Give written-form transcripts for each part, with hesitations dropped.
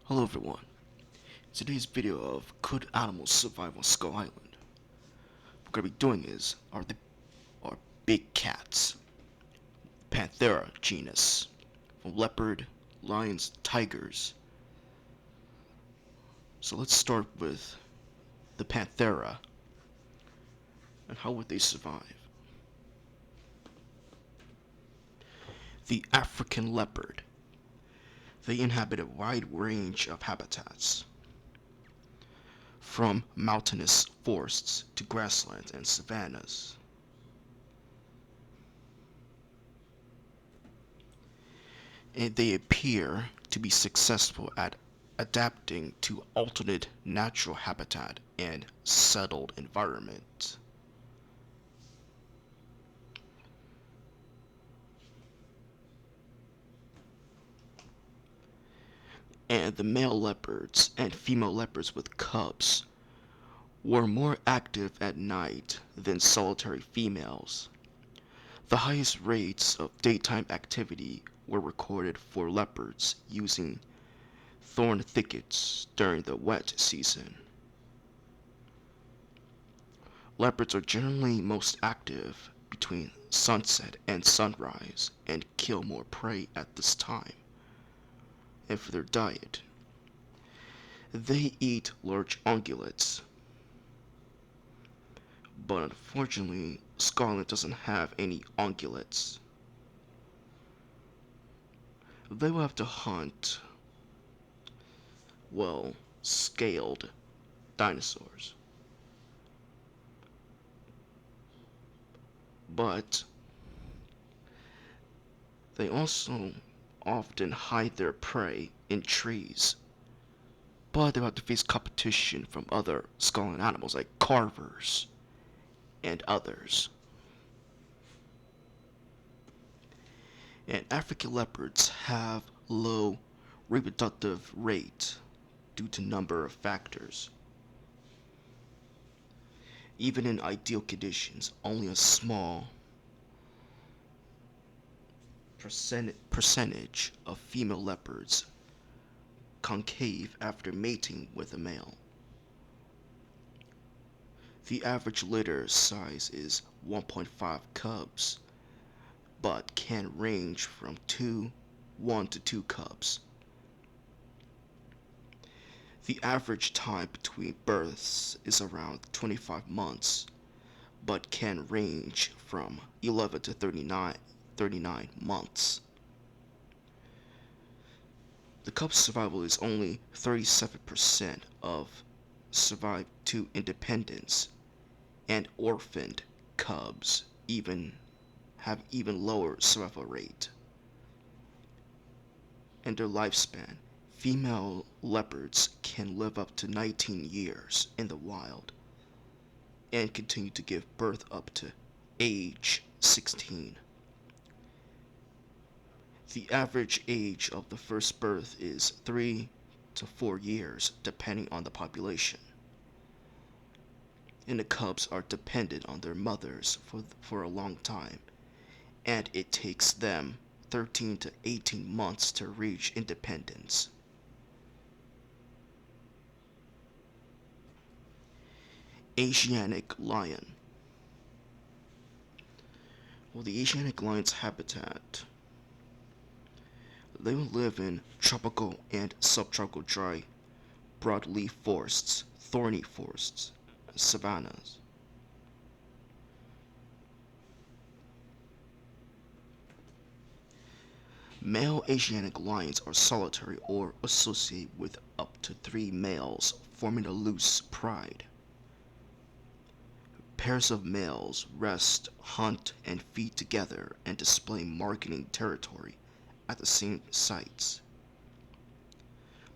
Hello everyone. Today's video of could animals survive on Skull Island? What we're gonna be doing are big cats, Panthera genus, from leopard, lions, tigers. So let's start with the Panthera and how would they survive? The African leopard. They inhabit a wide range of habitats, from mountainous forests to grasslands and savannas. And they appear to be successful at adapting to alternate natural habitat and settled environment. And the male leopards and female leopards with cubs were more active at night than solitary females. The highest rates of daytime activity were recorded for leopards using thorn thickets during the wet season. Leopards are generally most active between sunset and sunrise and kill more prey at this time. And for their diet, they eat large ungulates. But unfortunately, Scotland doesn't have any ungulates. They will have to hunt, well, scaled dinosaurs. But they also often hide their prey in trees. But they'll have to face competition from other Scotland animals like carvers and others. And African leopards have low reproductive rate due to number of factors. Even in ideal conditions, only a small percentage of female leopards concave after mating with a male. The average litter size is 1.5 cubs, but can range from 1 to 2 cubs. The average time between births is around 25 months, but can range from 11 to 39 months. The cub's survival is only 37% of survive to independence, and orphaned cubs have even lower survival rate. And their lifespan, female leopards can live up to 19 years in the wild and continue to give birth up to age 16. The average age of the first birth is 3 to 4 years depending on the population. And the cubs are dependent on their mothers for a long time, and it takes them 13 to 18 months to reach independence. Asiatic lion. Well, the Asiatic lion's habitat, they will live in tropical and subtropical dry broadleaf forests, thorny forests, savannas. Male Asiatic lions are solitary or associate with up to 3 males, forming a loose pride. Pairs of males rest, hunt, and feed together and display marketing territory at the same sites.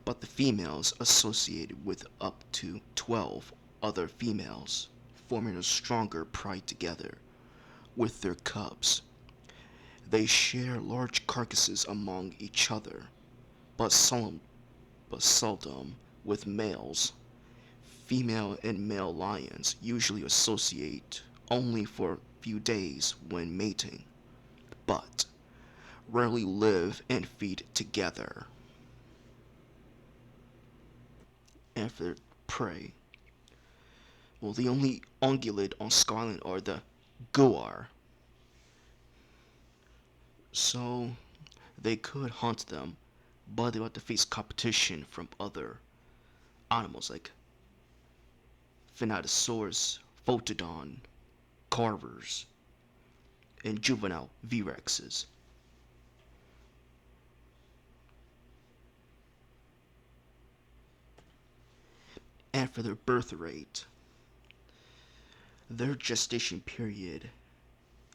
But the females associated with up to 12 other females, forming a stronger pride together with their cubs. They share large carcasses among each other, but seldom with males. Female and male lions usually associate only for a few days when mating, but rarely live and feed together. And for their prey, well, the only ungulate on Scotland are the Jaguar, so they could hunt them, but they would have to face competition from other animals like Finatosaurus, Photodon, Carvers, and juvenile V-Rexes. And for their birth rate, their gestation period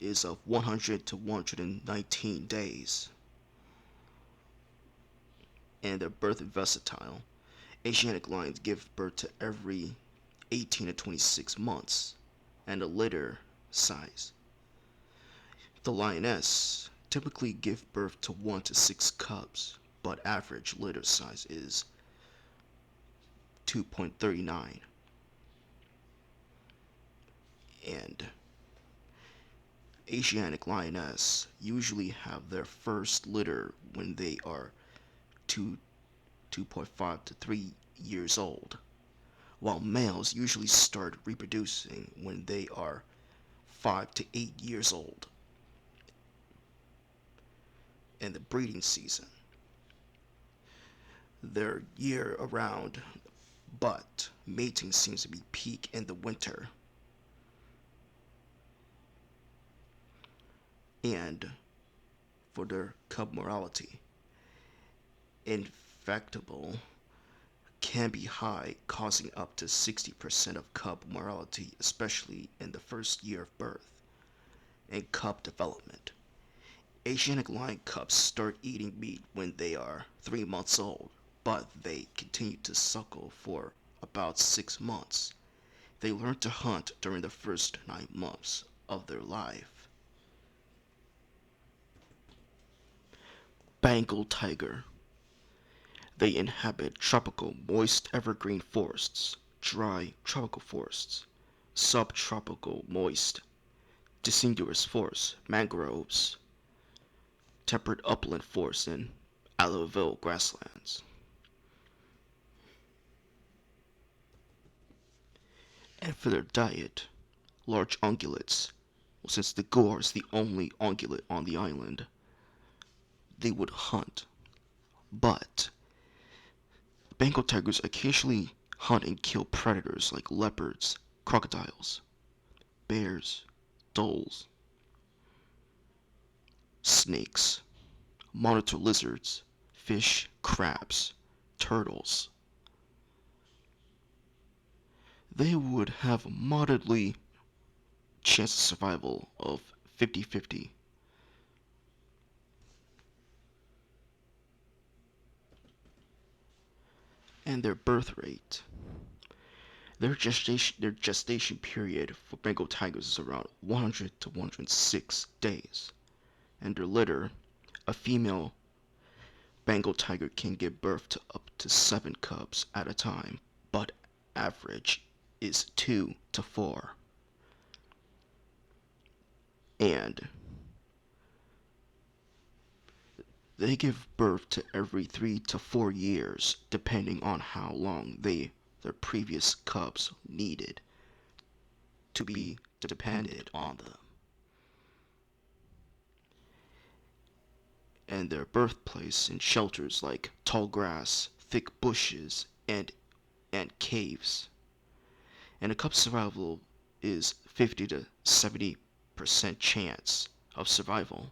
is of 100 to 119 days, and their birth is versatile. Asiatic lions give birth to every 18 to 26 months, and the litter size. The lioness typically give birth to 1 to 6 cubs, but average litter size is 2.39. And Asiatic lioness usually have their first litter when they are 2.5 to 3 years old, while males usually start reproducing when they are 5 to 8 years old in the breeding season. They're year around, but mating seems to be peak in the winter. And for their cub mortality, infectable can be high, causing up to 60% of cub mortality, especially in the first year of birth and cub development. Asiatic lion cubs start eating meat when they are 3 months old, but they continue to suckle for about 6 months. They learn to hunt during the first 9 months of their life. Bengal tiger. They inhabit tropical moist evergreen forests, dry tropical forests, subtropical moist deciduous forests, mangroves, temperate upland forests, and alluvial grasslands. And for their diet, large ungulates. Well, since the Jaguar is the only ungulate on the island, they would hunt. But Bengal tigers occasionally hunt and kill predators like leopards, crocodiles, bears, dholes, snakes, monitor lizards, fish, crabs, turtles. They would have moderately chance of survival of 50-50. And their birth rate. Their gestation period for Bengal tigers is around 100 to 106 days. And their litter, a female Bengal tiger can give birth to up to 7 cubs at a time, but average is 2 to 4. And they give birth to every 3 to 4 years, depending on how long their previous cubs needed to be dependent on them. And their birthplace in shelters like tall grass, thick bushes, and caves. And a cub's survival is 50 to 70% chance of survival.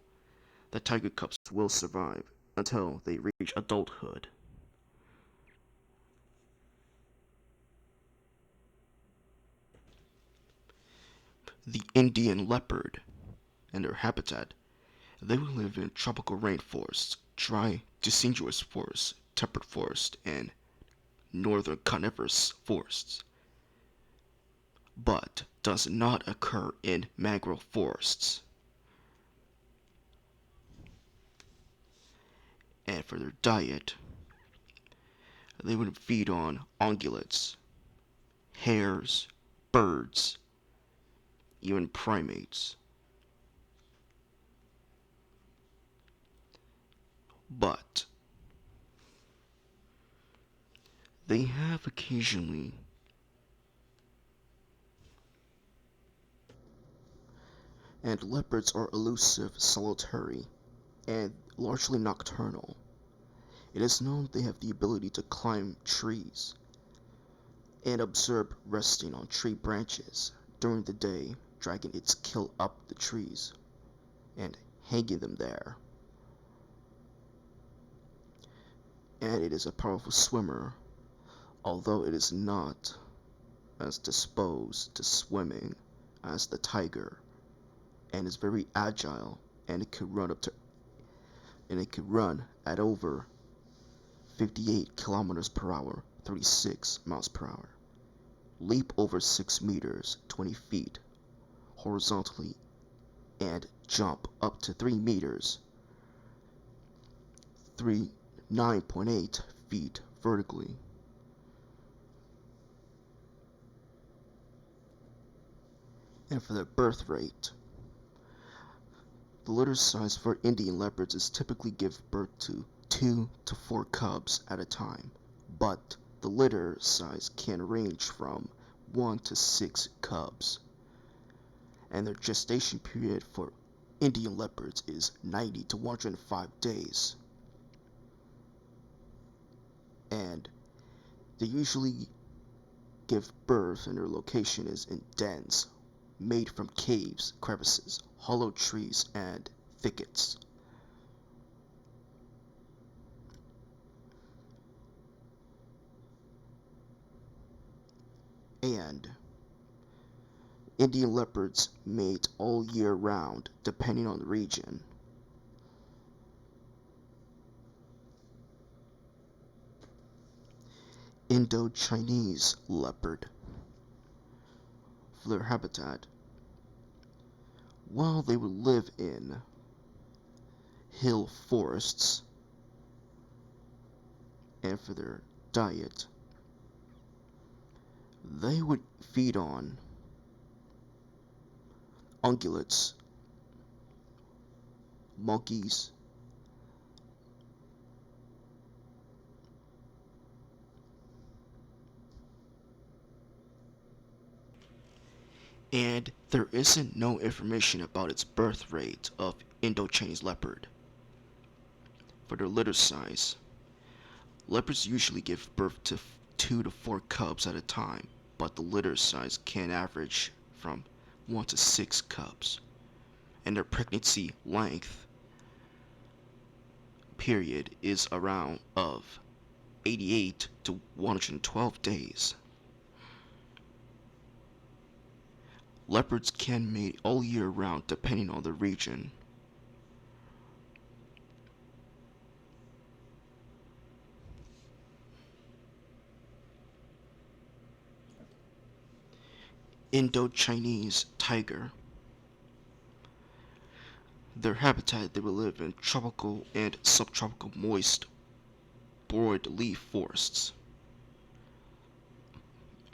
The tiger cubs will survive until they reach adulthood. The Indian leopard and their habitat. They will live in tropical rainforests, dry deciduous forests, temperate forests, and northern coniferous forests, but does not occur in mangrove forests. And for their diet, they would feed on ungulates, hares, birds, even primates. But They have occasionally, and leopards are elusive, solitary, and largely nocturnal. It is known they have the ability to climb trees and observe resting on tree branches during the day, dragging its kill up the trees and hanging them there. And it is a powerful swimmer, although it is not as disposed to swimming as the tiger, and is very agile, and it could run at over 58 kilometers per hour, 36 miles per hour, leap over 6 meters, 20 feet horizontally, and jump up to 3 meters, 9.8 feet vertically. And for their birth rate, the litter size for Indian leopards is typically give birth to 2 to 4 cubs at a time, but the litter size can range from 1 to 6 cubs, and their gestation period for Indian leopards is 90 to 105 days. And they usually give birth, and their location is in dens made from caves, crevices, hollow trees, and thickets. And Indian leopards mate all year round, depending on the region. Indochinese leopard. For their habitat, while they would live in hill forests, and for their diet, they would feed on ungulates, monkeys, and there isn't no information about its birth rate of Indochinese leopard. For their litter size, leopards usually give birth to 2 to 4 cubs at a time, but the litter size can average from 1 to 6 cubs, and their pregnancy length period is around of 88 to 112 days. Leopards can mate all year round depending on the region. Indochinese tiger. Their habitat, they will live in tropical and subtropical moist broadleaf forests.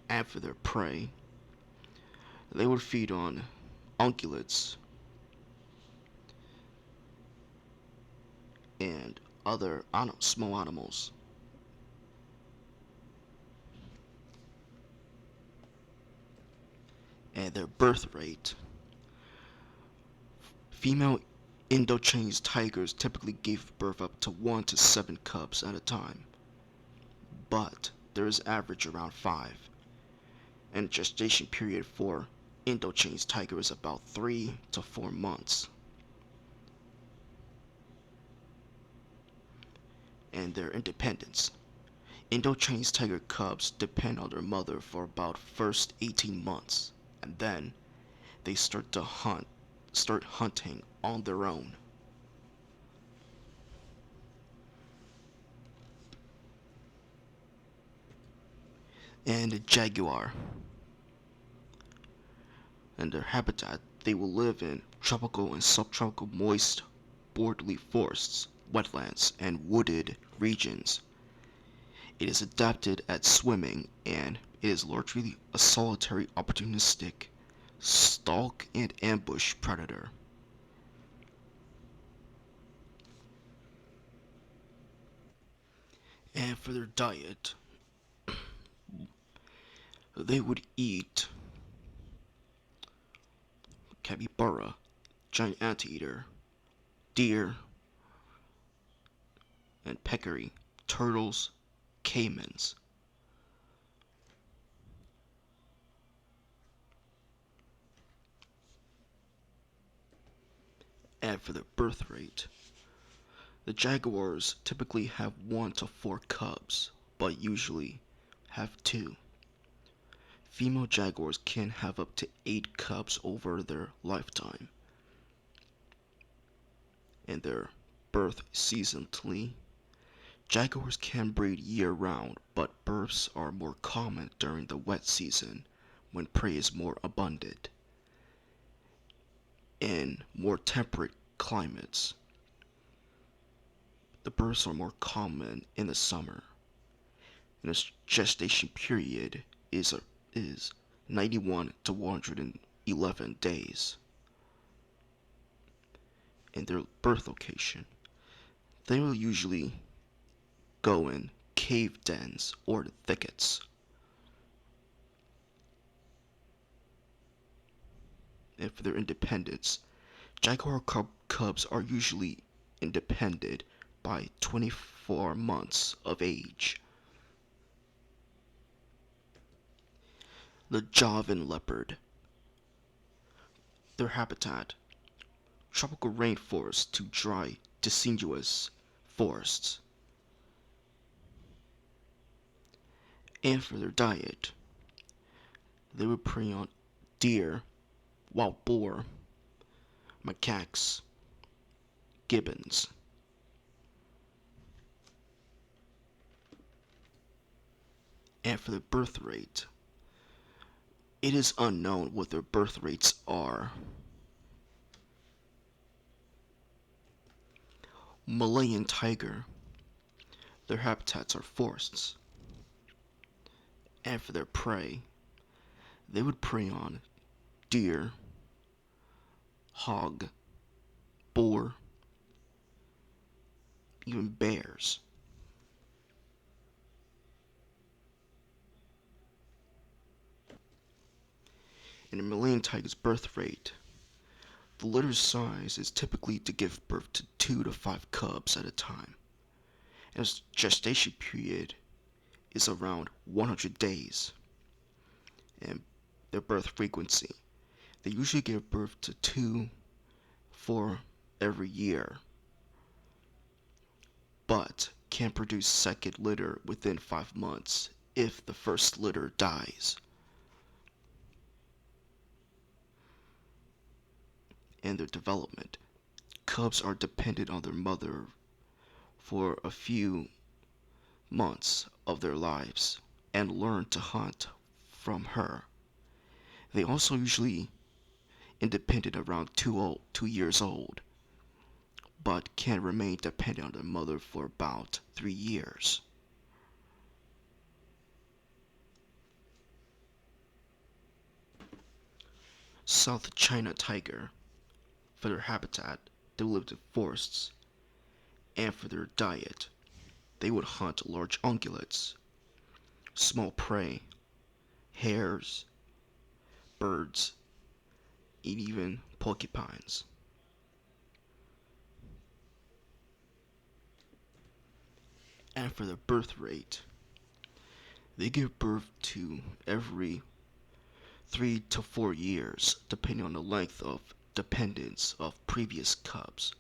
And for their prey, they would feed on ungulates and other small animals. And their birth rate, female Indochinese tigers typically give birth up to 1 to 7 cubs at a time, but there is average around 5, and gestation period for Indochinese tiger is about 3 to 4 months. And their independence. Indochinese tiger cubs depend on their mother for about first 18 months, and then they start hunting on their own. And a jaguar. And their habitat, they will live in tropical and subtropical moist broadleaf forests, wetlands, and wooded regions. It is adapted at swimming, and it is largely a solitary opportunistic stalk and ambush predator. And for their diet, They would eat capybara, giant anteater, deer, and peccary, turtles, caimans. And for their birth rate, the jaguars typically have 1 to 4 cubs, but usually have 2. Female jaguars can have up to 8 cubs over their lifetime. In their birth seasonally, jaguars can breed year-round, but births are more common during the wet season when prey is more abundant. In more temperate climates, the births are more common in the summer, and its gestation period is 91 to 111 days. In their birth location, they will usually go in cave dens or thickets. And for their independence, jaguar cubs are usually independent by 24 months of age. The Javan leopard. Their habitat: tropical rainforests to dry, deciduous forests. And for their diet, they would prey on deer, wild boar, macaques, gibbons. And for their birth rate, it is unknown what their birth rates are. Malayan tiger. Their habitats are forests. And for their prey, they would prey on deer, hog, boar, even bears. In a Malayan tiger's birth rate, the litter size is typically to give birth to 2 to 5 cubs at a time, and its gestation period is around 100 days. And their birth frequency, they usually give birth to 2 for every year, but can produce second litter within 5 months if the first litter dies. In their development, cubs are dependent on their mother for a few months of their lives and learn to hunt from her. They also usually independent around 2 years old, but can remain dependent on their mother for about 3 years. South China tiger. For their habitat, they live in forests, and for their diet, they would hunt large ungulates, small prey, hares, birds, and even porcupines. And for their birth rate, they give birth to every 3 to 4 years, depending on the length of dependence of previous cubs.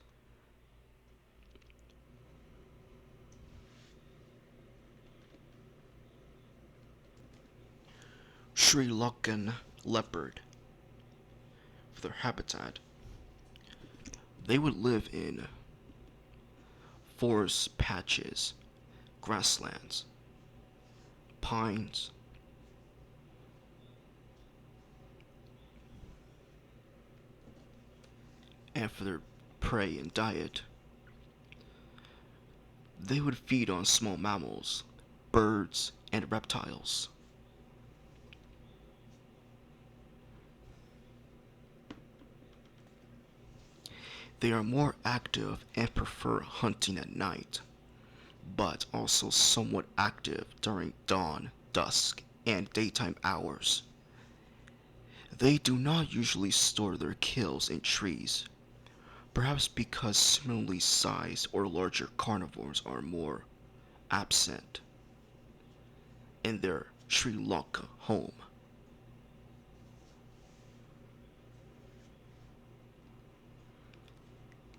Sri Lankan leopard. For their habitat, they would live in forest patches, grasslands, pines, and for their prey and diet, they would feed on small mammals, birds, and reptiles. They are more active and prefer hunting at night, but also somewhat active during dawn, dusk, and daytime hours. They do not usually store their kills in trees, perhaps because similarly sized or larger carnivores are more absent in their Sri Lanka home.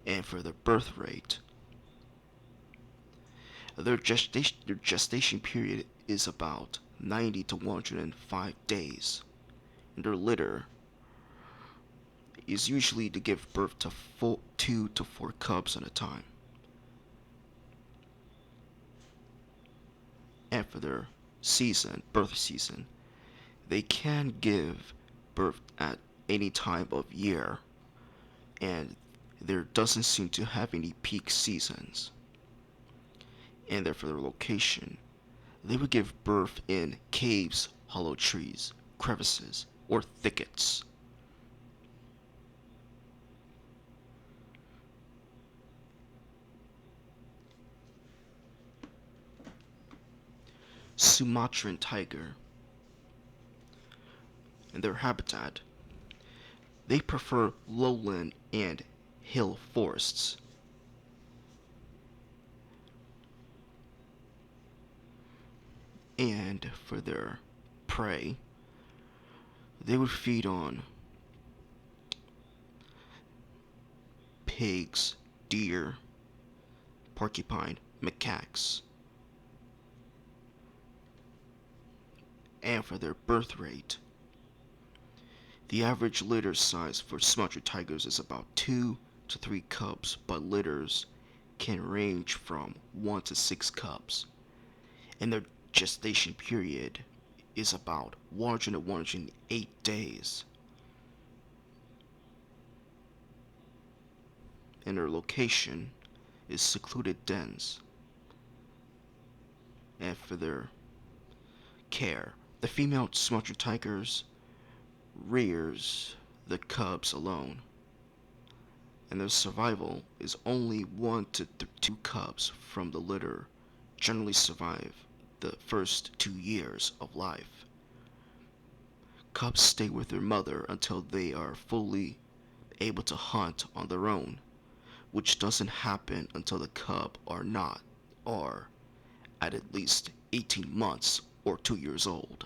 And for the birth rate, their gestation period is about 90 to 105 days. And their litter is usually to give birth to 2 to 4 cubs at a time. And for their birth season, they can give birth at any time of year, and there doesn't seem to have any peak seasons. And for their location, they would give birth in caves, hollow trees, crevices, or thickets. Sumatran tiger. In their habitat, they prefer lowland and hill forests. And for their prey, they would feed on pigs, deer, porcupine, macaques. And for their birth rate, the average litter size for Sumatra tigers is about 2 to 3 cubs, but litters can range from 1 to 6 cubs. And their gestation period is about 100 to 108 days. And their location is secluded dens. And for their care, the female Sumatra tigers rears the cubs alone, and their survival is only 1 to 2 cubs from the litter generally survive the first 2 years of life. Cubs stay with their mother until they are fully able to hunt on their own, which doesn't happen until the cub are at least 18 months or 2 years old.